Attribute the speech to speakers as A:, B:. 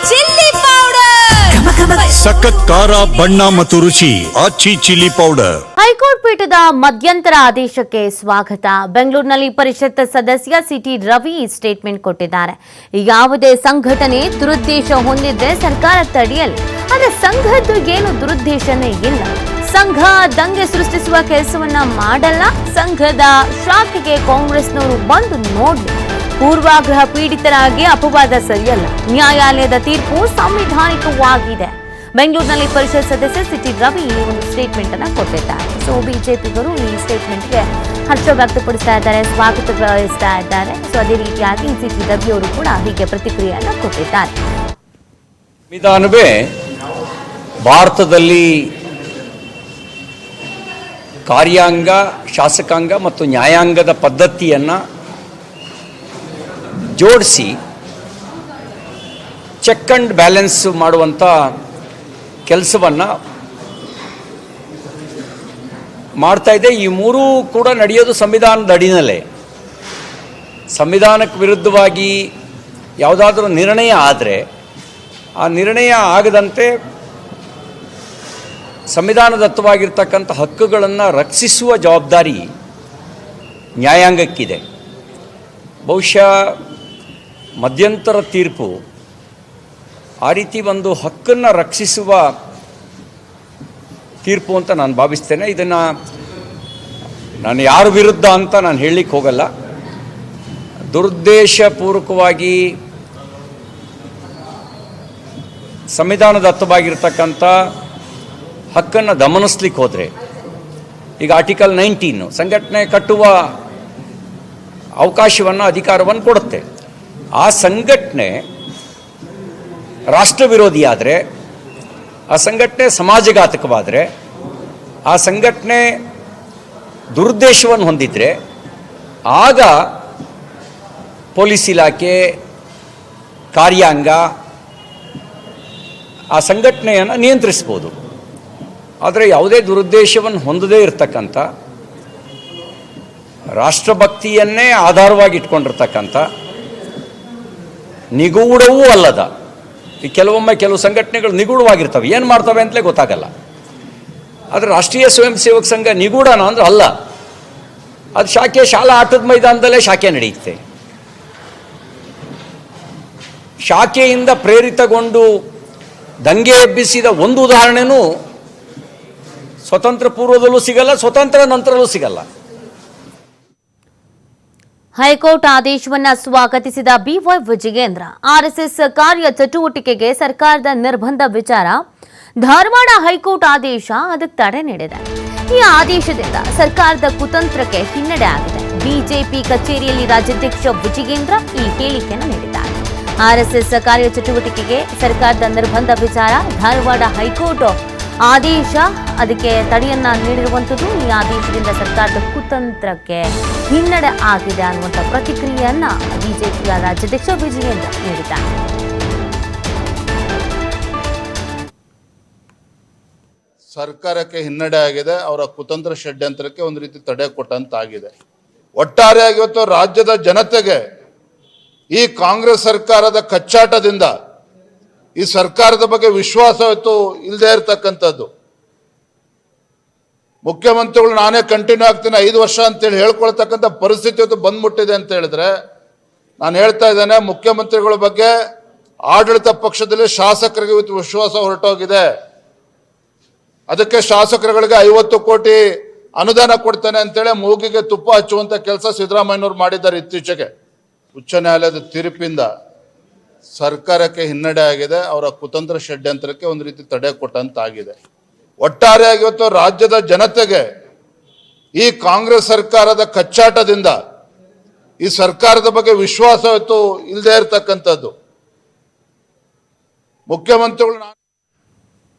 A: Chilli powder,
B: ಸಖತ್ ಖಾರ ಬಣ್ಣ ಮತ್ತು ರುಚಿ ಆಚಿ ಚಿಲ್ಲಿ ಪೌಡರ್.
C: ಹೈಕೋರ್ಟ್ ಪೀಠದ ಮಧ್ಯಂತರ ಆದೇಶಕ್ಕೆ ಸ್ವಾಗತ. ಬೆಂಗಳೂರಿನಲ್ಲಿ ಪರಿಷತ್ ಸದಸ್ಯ ಸಿಟಿ ರವಿ ಸ್ಟೇಟ್ಮೆಂಟ್ ಕೊಟ್ಟಿದ್ದಾರೆ. ಯಾವುದೇ ಸಂಘಟನೆ ದುರುದ್ದೇಶ ಹೊಂದಿದ್ರೆ ಸರ್ಕಾರ ತಡೆಯಲಿ, ಆದರೆ ಸಂಘದ್ದು ಏನು ದುರುದ್ದೇಶನೇ ಇಲ್ಲ. ಸಂಘ ದಂಗೆ ಸೃಷ್ಟಿಸುವ ಕೆಲಸವನ್ನ ಮಾಡಲ್ಲ. ಸಂಘದ ಶಾಖೆಗೆ ಕಾಂಗ್ರೆಸ್ನವರು ಬಂದು ನೋಡ್ಲಿ. ಪೂರ್ವಾಗ್ರಹ ಪೀಡಿತರಾಗಿ ಅಪವಾದ ಸರಿಯಲ್ಲ. ನ್ಯಾಯಾಲಯದ ತೀರ್ಪು ಸಂವಿಧಾನಿಕವಾಗಿದೆ. ಬೆಂಗಳೂರಿನಲ್ಲಿ ಪರಿಷತ್ ಸದಸ್ಯ ಸಿಟಿ ರವಿ ಈ ಒಂದು ಸ್ಟೇಟ್ಮೆಂಟ್ ಅನ್ನ ಕೊಟ್ಟಿದ್ದಾರೆ. ಸೊ ಬಿಜೆಪಿಗರು ಈ ಸ್ಟೇಟ್ಮೆಂಟ್ಗೆ ಹರ್ಷ ವ್ಯಕ್ತಪಡಿಸ್ತಾ ಇದ್ದಾರೆ, ಸ್ವಾಗತ ಬಯಸ್ತಾ ಇದ್ದಾರೆ. ಸೊ ಅದೇ ರೀತಿಯಾಗಿ ಸಿಟಿ ರವಿ ಅವರು ಕೂಡ ಹೀಗೆ ಪ್ರತಿಕ್ರಿಯೆಯನ್ನು ಕೊಟ್ಟಿದ್ದಾರೆ.
D: ಸಂವಿಧಾನವೇ ಭಾರತದಲ್ಲಿ ಕಾರ್ಯಾಂಗ, ಶಾಸಕಾಂಗ ಮತ್ತು ನ್ಯಾಯಾಂಗದ ಪದ್ಧತಿಯನ್ನು ಜೋಡಿಸಿ ಚೆಕ್ ಆ್ಯಂಡ್ ಬ್ಯಾಲೆನ್ಸ್ ಮಾಡುವಂಥ ಕೆಲಸವನ್ನು ಮಾಡ್ತಾ ಇದೆ. ಈ ಮೂರೂ ಕೂಡ ನಡೆಯೋದು ಸಂವಿಧಾನದ ಅಡಿನಲ್ಲೇ. ಸಂವಿಧಾನಕ್ಕೆ ವಿರುದ್ಧವಾಗಿ ಯಾವುದಾದ್ರೂ ನಿರ್ಣಯ ಆದರೆ ಆ ನಿರ್ಣಯ ಆಗದಂತೆ ಸಂವಿಧಾನದತ್ತವಾಗಿರ್ತಕ್ಕಂಥ ಹಕ್ಕುಗಳನ್ನು ರಕ್ಷಿಸುವ ಜವಾಬ್ದಾರಿ ನ್ಯಾಯಾಂಗಕ್ಕಿದೆ. ಬಹುಶಃ ಮಧ್ಯಂತರ ತೀರ್ಪು ಆ ರೀತಿ ಒಂದು ಹಕ್ಕನ್ನು ರಕ್ಷಿಸುವ ತೀರ್ಪು ಅಂತ ನಾನು ಭಾವಿಸ್ತೇನೆ. ಇದನ್ನು ನಾನು ಯಾರ ವಿರುದ್ಧ ಅಂತ ನಾನು ಹೇಳಲಿಕ್ಕೆ ಹೋಗಲ್ಲ. ದುರುದ್ದೇಶಪೂರ್ವಕವಾಗಿ ಸಂವಿಧಾನದತ್ತವಾಗಿರ್ತಕ್ಕಂಥ ಹಕ್ಕನ್ನು ದಮನಿಸ್ಲಿಕ್ಕೆ ಹೋದರೆ, ಈಗ ಆರ್ಟಿಕಲ್ 19 ಸಂಘಟನೆ ಕಟ್ಟುವ ಅವಕಾಶವನ್ನು, ಅಧಿಕಾರವನ್ನು ಕೊಡುತ್ತೆ. ಆ ಸಂಘಟನೆ ರಾಷ್ಟ್ರ ವಿರೋಧಿಯಾದರೆ, ಆ ಸಂಘಟನೆ ಸಮಾಜಘಾತಕವಾದರೆ, ಆ ಸಂಘಟನೆ ದುರುದ್ದೇಶವನ್ನು ಹೊಂದಿದರೆ ಆಗ ಪೊಲೀಸ್ ಇಲಾಖೆ, ಕಾರ್ಯಾಂಗ ಆ ಸಂಘಟನೆಯನ್ನು ನಿಯಂತ್ರಿಸ್ಬೋದು. ಆದರೆ ಯಾವುದೇ ದುರುದ್ದೇಶವನ್ನು ಹೊಂದದೇ ಇರತಕ್ಕಂಥ, ರಾಷ್ಟ್ರಭಕ್ತಿಯನ್ನೇ ಆಧಾರವಾಗಿ ಇಟ್ಕೊಂಡಿರ್ತಕ್ಕಂಥ, ನಿಗೂಢವೂ ಅಲ್ಲದ, ಈ ಕೆಲವೊಮ್ಮೆ ಕೆಲವು ಸಂಘಟನೆಗಳು ನಿಗೂಢವಾಗಿರ್ತವೆ, ಏನು ಮಾಡ್ತವೆ ಅಂತಲೇ ಗೊತ್ತಾಗಲ್ಲ. ಆದರೆ ರಾಷ್ಟ್ರೀಯ ಸ್ವಯಂ ಸೇವಕ ಸಂಘ ನಿಗೂಢನ ಅಂದ್ರೆ ಅಲ್ಲ. ಅದು ಶಾಖೆ ಶಾಲಾ ಆಟದ ಮೈದಾನದಲ್ಲೇ ಶಾಖೆ ನಡೆಯುತ್ತೆ. ಶಾಖೆಯಿಂದ ಪ್ರೇರಿತಗೊಂಡು ದಂಗೆ ಎಬ್ಬಿಸಿದ ಒಂದು ಉದಾಹರಣೆನೂ ಸ್ವತಂತ್ರ ಪೂರ್ವದಲ್ಲೂ ಸಿಗಲ್ಲ, ಸ್ವತಂತ್ರ ನಂತರಲ್ಲೂ ಸಿಗಲ್ಲ.
C: ಹೈಕೋರ್ಟ್ ಆದೇಶವನ್ನ ಸ್ವಾಗತಿಸಿದ ಬಿವೈ ವಿಜಯೇಂದ್ರ, ಆರ್ಎಸ್ಎಸ್ ಕಾರ್ಯ ಚಟುವಟಿಕೆಗೆ ಸರ್ಕಾರದ ನಿರ್ಬಂಧ ವಿಚಾರ, ಧಾರವಾಡ ಹೈಕೋರ್ಟ್ ಆದೇಶ ಅದಕ್ಕೆ ತಡೆ ನೀಡಿದೆ. ಈ ಆದೇಶದಿಂದ ಸರ್ಕಾರದ ಕುತಂತ್ರಕ್ಕೆ ಹಿನ್ನಡೆ ಆಗಿದೆ. ಬಿಜೆಪಿ ಕಚೇರಿಯಲ್ಲಿ ರಾಜ್ಯಾಧ್ಯಕ್ಷ ವಿಜಯೇಂದ್ರ ಈ ಹೇಳಿಕೆಯನ್ನು ನೀಡಿದ್ದಾರೆ. ಆರ್ಎಸ್ಎಸ್ ಕಾರ್ಯಚಟುವಟಿಕೆಗೆ ಸರ್ಕಾರದ ನಿರ್ಬಂಧ ವಿಚಾರ, ಧಾರವಾಡ ಹೈಕೋರ್ಟ್ ಆದೇಶ ಅದಕ್ಕೆ ತಡೆಯನ್ನ ನೀಡಿರುವಂಥದ್ದು. ಈ ಆದೇಶದಿಂದ ಸರ್ಕಾರದ ಕುತಂತ್ರಕ್ಕೆ ಹಿನ್ನಡೆ ಆಗಿದೆ ಅನ್ನುವಂಥ ಪ್ರತಿಕ್ರಿಯೆಯನ್ನ ಬಿಜೆಪಿಯ ರಾಜ್ಯಾಧ್ಯಕ್ಷ ವಿಜಯೇಂದ್ರ ನೀಡಿದ್ದಾರೆ.
E: ಸರ್ಕಾರಕ್ಕೆ ಹಿನ್ನಡೆ ಆಗಿದೆ, ಅವರ ಕುತಂತ್ರ ಷಡ್ಯಂತ್ರಕ್ಕೆ ಒಂದು ರೀತಿ ತಡೆ ಕೊಟ್ಟಂತಾಗಿದೆ. ಒಟ್ಟಾರೆಯಾಗಿ ಇವತ್ತು ರಾಜ್ಯದ ಜನತೆಗೆ ಈ ಕಾಂಗ್ರೆಸ್ ಸರ್ಕಾರದ ಕಚ್ಚಾಟದಿಂದ ಈ ಸರ್ಕಾರದ ಬಗ್ಗೆ ವಿಶ್ವಾಸ ಇವತ್ತು ಇಲ್ಲದೆ ಇರತಕ್ಕಂಥದ್ದು. ಮುಖ್ಯಮಂತ್ರಿಗಳು ನಾನೇ ಕಂಟಿನ್ಯೂ ಆಗ್ತೀನಿ 5 ವರ್ಷ ಅಂತೇಳಿ ಹೇಳ್ಕೊಳ್ತಕ್ಕಂಥ ಪರಿಸ್ಥಿತಿ ಇವತ್ತು ಬಂದ್ಬಿಟ್ಟಿದೆ ಅಂತ ಹೇಳಿದ್ರೆ, ನಾನು ಹೇಳ್ತಾ ಇದ್ದೇನೆ, ಮುಖ್ಯಮಂತ್ರಿಗಳ ಬಗ್ಗೆ ಆಡಳಿತ ಪಕ್ಷದಲ್ಲಿ ಶಾಸಕರಿಗೆ ಇವತ್ತು ವಿಶ್ವಾಸ ಹೊರಟೋಗಿದೆ. ಅದಕ್ಕೆ ಶಾಸಕರುಗಳಿಗೆ 50 ಕೋಟಿ ಅನುದಾನ ಕೊಡ್ತಾನೆ ಅಂತೇಳಿ ಮೂಗಿಗೆ ತುಪ್ಪ ಹಚ್ಚುವಂತ ಕೆಲಸ ಸಿದ್ದರಾಮಯ್ಯನವರು ಮಾಡಿದ್ದಾರೆ. ಇತ್ತೀಚೆಗೆ ಉಚ್ಚ ನ್ಯಾಯಾಲಯದ ತೀರ್ಪಿಂದ ಸರ್ಕಾರಕ್ಕೆ ಹಿನ್ನಡೆ ಆಗಿದೆ, ಅವರ ಕುತಂತ್ರ ಷಡ್ಯಂತ್ರಕ್ಕೆ ಒಂದು ರೀತಿ ತಡೆ ಕೊಟ್ಟಂತಾಗಿದೆ. ಒಟ್ಟಾರೆಯಾಗಿ ಇವತ್ತು ರಾಜ್ಯದ ಜನತೆಗೆ ಈ ಕಾಂಗ್ರೆಸ್ ಸರ್ಕಾರದ ಕಚ್ಚಾಟದಿಂದ ಈ ಸರ್ಕಾರದ ಬಗ್ಗೆ ವಿಶ್ವಾಸ ಇವತ್ತು ಇಲ್ಲದೆ ಇರತಕ್ಕಂಥದ್ದು. ಮುಖ್ಯಮಂತ್ರಿಗಳು